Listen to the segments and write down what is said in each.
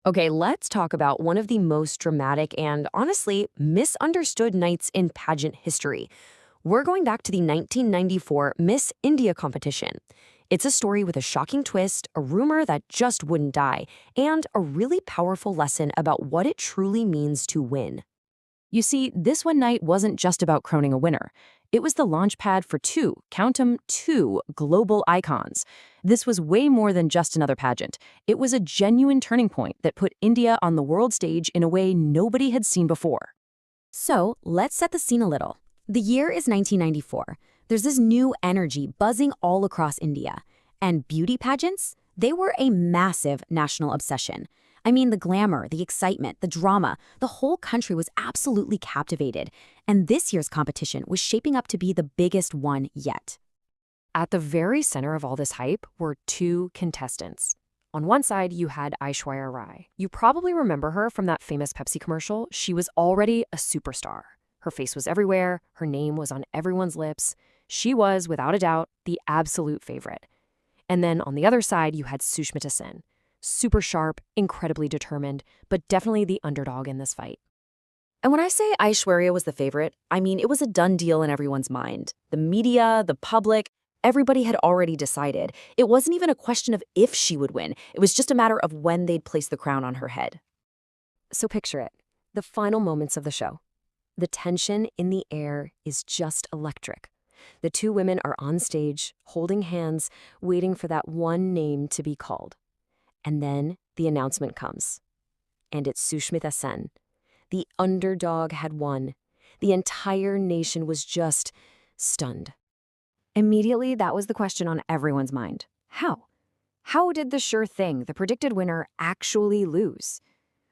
Okay, let's talk about one of the most dramatic and honestly misunderstood nights in pageant history. We're going back to the 1994 Miss India competition. It's a story with a shocking twist, a rumor that just wouldn't die, and a really powerful lesson about what it truly means to win. You see, this one night wasn't just about crowning a winner. It was the launchpad for two, count 'em, two global icons. This was way more than just another pageant. It was a genuine turning point that put India on the world stage in a way nobody had seen before. So let's set the scene a little. The year is 1994. There's this new energy buzzing all across India. And beauty pageants? They were a massive national obsession. I mean, the glamour, the excitement, the drama, the whole country was absolutely captivated. And this year's competition was shaping up to be the biggest one yet. At the very center of all this hype were two contestants. On one side, you had Aishwarya Rai. You probably remember her from that famous Pepsi commercial. She was already a superstar. Her face was everywhere. Her name was on everyone's lips. She was, without a doubt, the absolute favorite. And then on the other side, you had Sushmita Sen. Super sharp, incredibly determined, but definitely the underdog in this fight. And when I say Aishwarya was the favorite, I mean it was a done deal in everyone's mind. The media, the public, everybody had already decided. It wasn't even a question of if she would win. It was just a matter of when they'd place the crown on her head. So picture it, the final moments of the show. The tension in the air is just electric. The two women are on stage, holding hands, waiting for that one name to be called. And then the announcement comes. And it's Sushmita Sen. The underdog had won. The entire nation was just stunned. Immediately, that was the question on everyone's mind. How? How did the sure thing, the predicted winner, actually lose?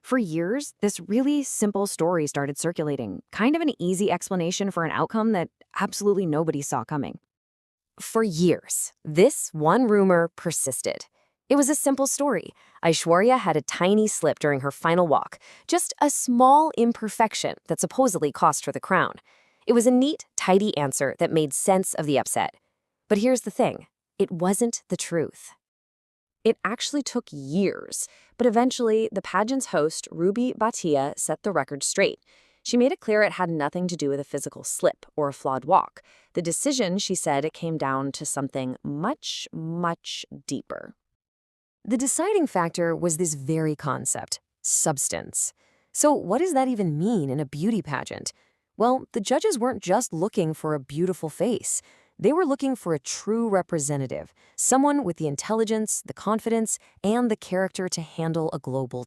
For years, this really simple story started circulating, kind of an easy explanation for an outcome that absolutely nobody saw coming. For years, this one rumor persisted. It was a simple story. Aishwarya had a tiny slip during her final walk, just a small imperfection that supposedly cost her the crown. It was a neat, tidy answer that made sense of the upset. But here's the thing, it wasn't the truth. It actually took years, but eventually the pageant's host, Ruby Bhatia, set the record straight. She made it clear it had nothing to do with a physical slip or a flawed walk. The decision, she said, it came down to something much, much deeper. The deciding factor was this very concept, substance. So what does that even mean in a beauty pageant? Well, the judges weren't just looking for a beautiful face. They were looking for a true representative, someone with the intelligence, the confidence, and the character to handle a global